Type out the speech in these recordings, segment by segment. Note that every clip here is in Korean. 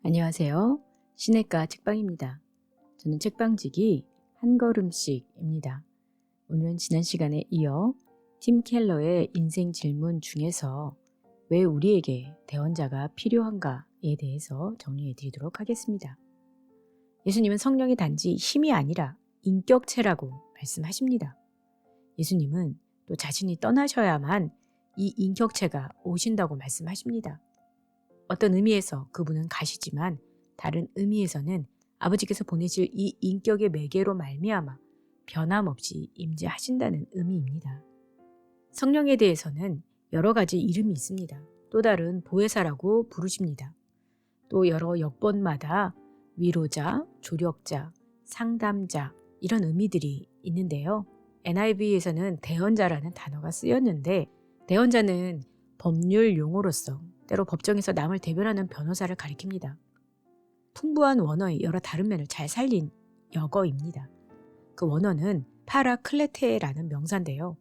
안녕하세요. 시내가 책방입니다. 저는 책방지기 한 걸음씩입니다. 오늘은 지난 시간에 이어 팀 켈러의 인생 질문 중에서 왜 우리에게 대언자가 필요한가에 대해서 정리해 드리도록 하겠습니다. 예수님은 성령이 단지 힘이 아니라 인격체라고 말씀하십니다. 예수님은 또 자신이 떠나셔야만 이 인격체가 오신다고 말씀하십니다. 어떤 의미에서 그분은 가시지만 다른 의미에서는 아버지께서 보내실 이 인격의 매개로 말미암아 변함없이 임재하신다는 의미입니다. 성령에 대해서는 여러 가지 이름이 있습니다. 또 다른 보혜사라고 부르십니다. 또 여러 역번마다 위로자, 조력자, 상담자 이런 의미들이 있는데요. NIV에서는 대언자라는 단어가 쓰였는데 대언자는 법률 용어로서 때로 법정에서 남을 대변하는 변호사를 가리킵니다. 풍부한 원어의 여러 다른 면을 잘 살린 역어입니다. 그 원어는 파라클레테라는 명사인데요.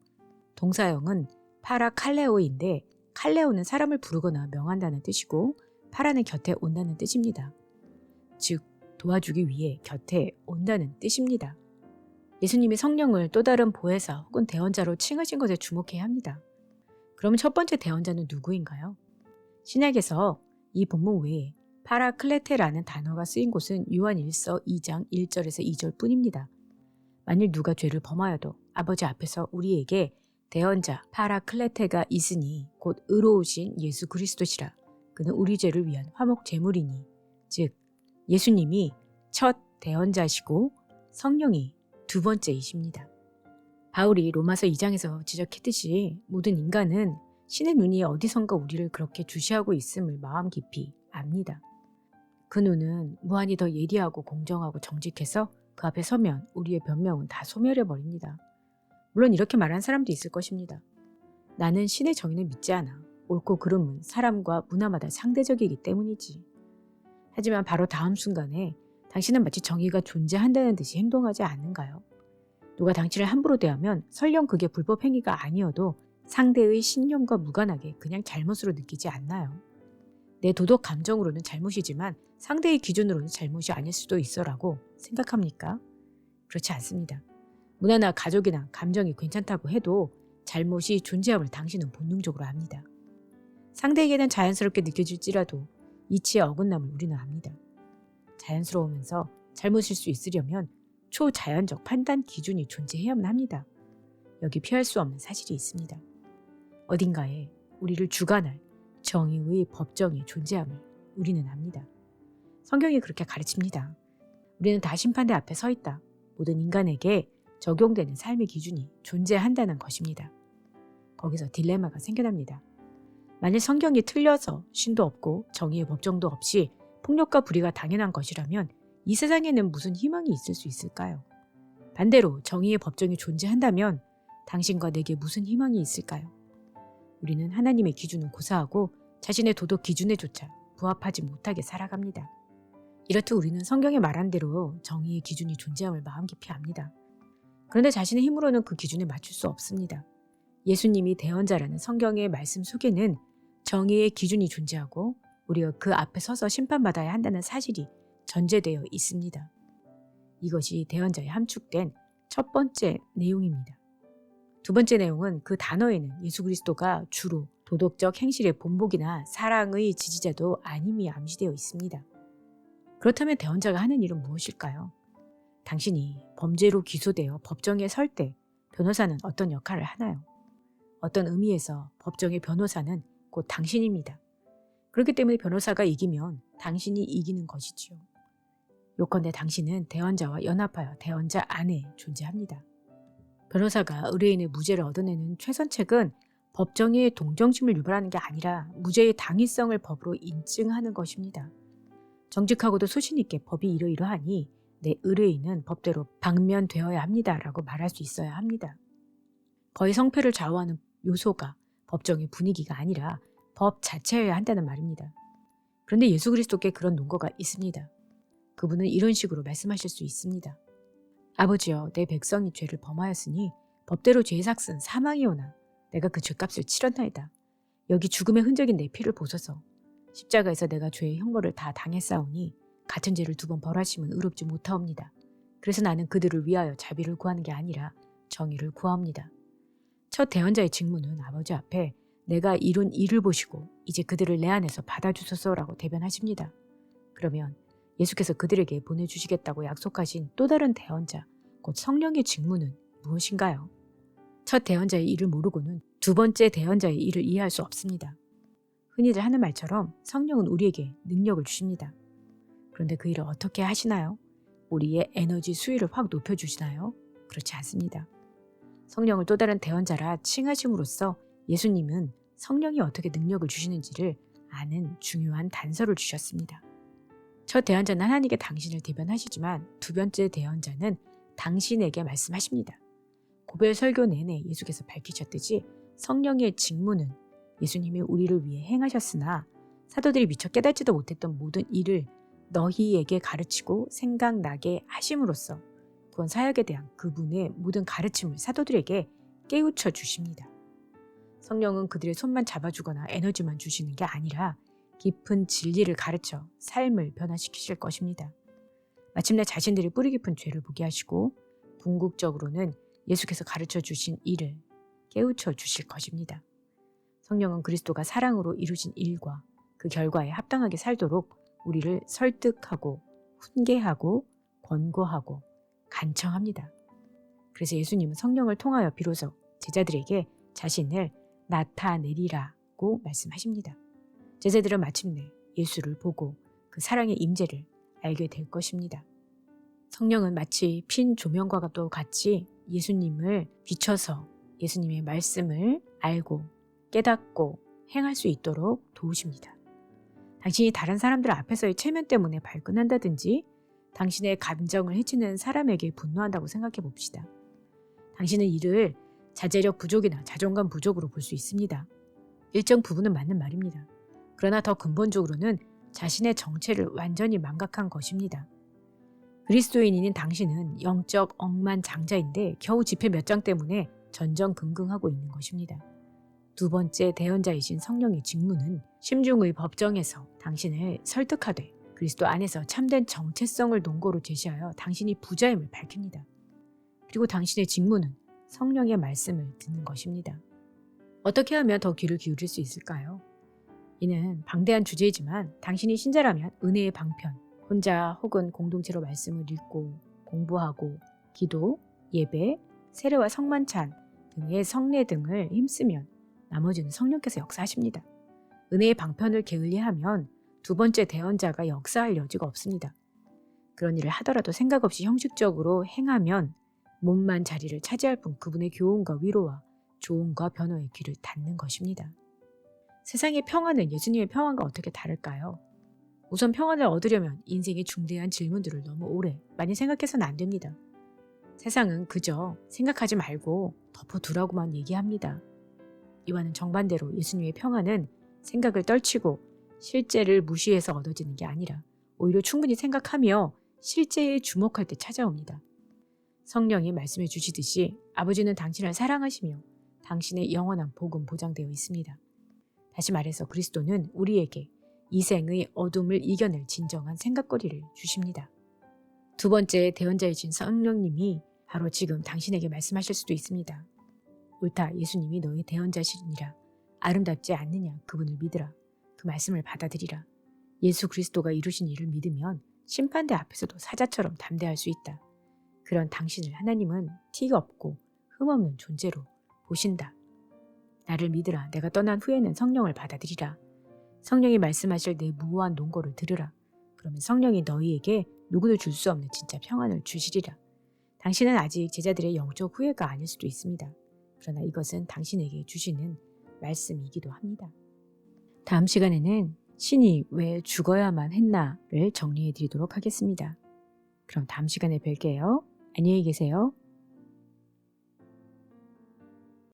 동사형은 파라칼레오인데 칼레오는 사람을 부르거나 명한다는 뜻이고 파라는 곁에 온다는 뜻입니다. 즉 도와주기 위해 곁에 온다는 뜻입니다. 예수님이 성령을 또 다른 보혜사 혹은 대언자로 칭하신 것에 주목해야 합니다. 그럼 첫 번째 대언자는 누구인가요? 신약에서 이 본문 외에 파라클레테라는 단어가 쓰인 곳은 요한 1서 2장 1절에서 2절 뿐입니다. 만일 누가 죄를 범하여도 아버지 앞에서 우리에게 대언자 파라클레테가 있으니 곧 의로우신 예수 그리스도시라. 그는 우리 죄를 위한 화목 제물이니 즉 예수님이 첫 대언자시고 성령이 두 번째이십니다. 바울이 로마서 2장에서 지적했듯이 모든 인간은 신의 눈이 어디선가 우리를 그렇게 주시하고 있음을 마음 깊이 압니다. 그 눈은 무한히 더 예리하고 공정하고 정직해서 그 앞에 서면 우리의 변명은 다 소멸해버립니다. 물론 이렇게 말하는 사람도 있을 것입니다. 나는 신의 정의는 믿지 않아. 옳고 그름은 사람과 문화마다 상대적이기 때문이지. 하지만 바로 다음 순간에 당신은 마치 정의가 존재한다는 듯이 행동하지 않는가요? 누가 당신을 함부로 대하면 설령 그게 불법 행위가 아니어도 상대의 신념과 무관하게 그냥 잘못으로 느끼지 않나요? 내 도덕 감정으로는 잘못이지만 상대의 기준으로는 잘못이 아닐 수도 있어라고 생각합니까? 그렇지 않습니다. 문화나 가족이나 감정이 괜찮다고 해도 잘못이 존재함을 당신은 본능적으로 압니다. 상대에게는 자연스럽게 느껴질지라도 이치의 어긋남을 우리는 압니다. 자연스러우면서 잘못일 수 있으려면 초자연적 판단 기준이 존재해야만 합니다. 여기 피할 수 없는 사실이 있습니다. 어딘가에 우리를 주관할 정의의 법정이 존재함을 우리는 압니다. 성경이 그렇게 가르칩니다. 우리는 다 심판대 앞에 서 있다. 모든 인간에게 적용되는 삶의 기준이 존재한다는 것입니다. 거기서 딜레마가 생겨납니다. 만일 성경이 틀려서 신도 없고 정의의 법정도 없이 폭력과 불의가 당연한 것이라면 이 세상에는 무슨 희망이 있을 수 있을까요? 반대로 정의의 법정이 존재한다면 당신과 내게 무슨 희망이 있을까요? 우리는 하나님의 기준은 고사하고 자신의 도덕 기준에조차 부합하지 못하게 살아갑니다. 이렇듯 우리는 성경에 말한 대로 정의의 기준이 존재함을 마음 깊이 압니다. 그런데 자신의 힘으로는 그 기준에 맞출 수 없습니다. 예수님이 대언자라는 성경의 말씀 속에는 정의의 기준이 존재하고 우리가 그 앞에 서서 심판받아야 한다는 사실이 전제되어 있습니다. 이것이 대언자에 함축된 첫 번째 내용입니다. 두 번째 내용은 그 단어에는 예수 그리스도가 주로 도덕적 행실의 본보기나 사랑의 지지자도 아님이 암시되어 있습니다. 그렇다면 대언자가 하는 일은 무엇일까요? 당신이 범죄로 기소되어 법정에 설 때 변호사는 어떤 역할을 하나요? 어떤 의미에서 법정의 변호사는 곧 당신입니다. 그렇기 때문에 변호사가 이기면 당신이 이기는 것이지요. 요컨대 당신은 대언자와 연합하여 대언자 안에 존재합니다. 변호사가 의뢰인의 무죄를 얻어내는 최선책은 법정의 동정심을 유발하는 게 아니라 무죄의 당위성을 법으로 인증하는 것입니다. 정직하고도 소신 있게 법이 이러이러하니 내 의뢰인은 법대로 방면되어야 합니다라고 말할 수 있어야 합니다. 거의 성패를 좌우하는 요소가 법정의 분위기가 아니라 법 자체여야 한다는 말입니다. 그런데 예수 그리스도께 그런 논거가 있습니다. 그분은 이런 식으로 말씀하실 수 있습니다. 아버지여, 내 백성이 죄를 범하였으니 법대로 죄의 삭은 사망이오나 내가 그 죄값을 치렀나이다. 여기 죽음의 흔적인 내 피를 보소서. 십자가에서 내가 죄의 형벌을 다 당했사오니 같은 죄를 2번 벌하심은 의롭지 못하옵니다. 그래서 나는 그들을 위하여 자비를 구하는 게 아니라 정의를 구하옵니다. 첫 대언자의 직무는 아버지 앞에 내가 이룬 일을 보시고 이제 그들을 내 안에서 받아주소서라고 대변하십니다. 그러면 예수께서 그들에게 보내주시겠다고 약속하신 또 다른 대언자, 곧 성령의 직무는 무엇인가요? 첫 대언자의 일을 모르고는 2번째 대언자의 일을 이해할 수 없습니다. 흔히들 하는 말처럼 성령은 우리에게 능력을 주십니다. 그런데 그 일을 어떻게 하시나요? 우리의 에너지 수위를 확 높여주시나요? 그렇지 않습니다. 성령을 또 다른 대언자라 칭하심으로써 예수님은 성령이 어떻게 능력을 주시는지를 아는 중요한 단서를 주셨습니다. 첫 대언자는 하나님께 당신을 대변하시지만 2번째 대언자는 당신에게 말씀하십니다. 고별 설교 내내 예수께서 밝히셨듯이 성령의 직무는 예수님이 우리를 위해 행하셨으나 사도들이 미처 깨닫지도 못했던 모든 일을 너희에게 가르치고 생각나게 하심으로써 구원 사역에 대한 그분의 모든 가르침을 사도들에게 깨우쳐 주십니다. 성령은 그들의 손만 잡아주거나 에너지만 주시는 게 아니라 깊은 진리를 가르쳐 삶을 변화시키실 것입니다. 마침내 자신들이 뿌리 깊은 죄를 보게 하시고 궁극적으로는 예수께서 가르쳐 주신 일을 깨우쳐 주실 것입니다. 성령은 그리스도가 사랑으로 이루신 일과 그 결과에 합당하게 살도록 우리를 설득하고 훈계하고 권고하고 간청합니다. 그래서 예수님은 성령을 통하여 비로소 제자들에게 자신을 나타내리라고 말씀하십니다. 제자들은 마침내 예수를 보고 그 사랑의 임재를 알게 될 것입니다. 성령은 마치 핀 조명과 또 같이 예수님을 비춰서 예수님의 말씀을 알고 깨닫고 행할 수 있도록 도우십니다. 당신이 다른 사람들 앞에서의 체면 때문에 발끈한다든지 당신의 감정을 해치는 사람에게 분노한다고 생각해 봅시다. 당신은 이를 자제력 부족이나 자존감 부족으로 볼 수 있습니다. 일정 부분은 맞는 말입니다. 그러나 더 근본적으로는 자신의 정체를 완전히 망각한 것입니다. 그리스도인인 당신은 영적 억만장자인데 겨우 지폐 몇 장 때문에 전전긍긍하고 있는 것입니다. 2번째 대언자이신 성령의 직무는 심중의 법정에서 당신을 설득하되 그리스도 안에서 참된 정체성을 논거로 제시하여 당신이 부자임을 밝힙니다. 그리고 당신의 직무는 성령의 말씀을 듣는 것입니다. 어떻게 하면 더 귀를 기울일 수 있을까요? 이는 방대한 주제이지만 당신이 신자라면 은혜의 방편, 혼자 혹은 공동체로 말씀을 읽고 공부하고 기도, 예배, 세례와 성만찬 등의 성례 등을 힘쓰면 나머지는 성령께서 역사하십니다. 은혜의 방편을 게을리하면 2번째 대언자가 역사할 여지가 없습니다. 그런 일을 하더라도 생각 없이 형식적으로 행하면 몸만 자리를 차지할 뿐 그분의 교훈과 위로와 조언과 변호의 귀를 닫는 것입니다. 세상의 평안은 예수님의 평안과 어떻게 다를까요? 우선 평안을 얻으려면 인생의 중대한 질문들을 너무 오래 많이 생각해서는 안 됩니다. 세상은 그저 생각하지 말고 덮어두라고만 얘기합니다. 이와는 정반대로 예수님의 평안은 생각을 떨치고 실제를 무시해서 얻어지는 게 아니라 오히려 충분히 생각하며 실제에 주목할 때 찾아옵니다. 성령이 말씀해 주시듯이 아버지는 당신을 사랑하시며 당신의 영원한 복은 보장되어 있습니다. 다시 말해서 그리스도는 우리에게 이 생의 어둠을 이겨낼 진정한 생각거리를 주십니다. 2번째 대언자이신 성령님이 바로 지금 당신에게 말씀하실 수도 있습니다. 옳다, 예수님이 너의 대언자시니라. 아름답지 않느냐, 그분을 믿으라. 그 말씀을 받아들이라. 예수 그리스도가 이루신 일을 믿으면 심판대 앞에서도 사자처럼 담대할 수 있다. 그런 당신을 하나님은 티가 없고 흠없는 존재로 보신다. 나를 믿으라. 내가 떠난 후에는 성령을 받아들이라. 성령이 말씀하실 내 무호한 논거를 들으라. 그러면 성령이 너희에게 누구도 줄 수 없는 진짜 평안을 주시리라. 당신은 아직 제자들의 영적 후회가 아닐 수도 있습니다. 그러나 이것은 당신에게 주시는 말씀이기도 합니다. 다음 시간에는 신이 왜 죽어야만 했나를 정리해 드리도록 하겠습니다. 그럼 다음 시간에 뵐게요. 안녕히 계세요.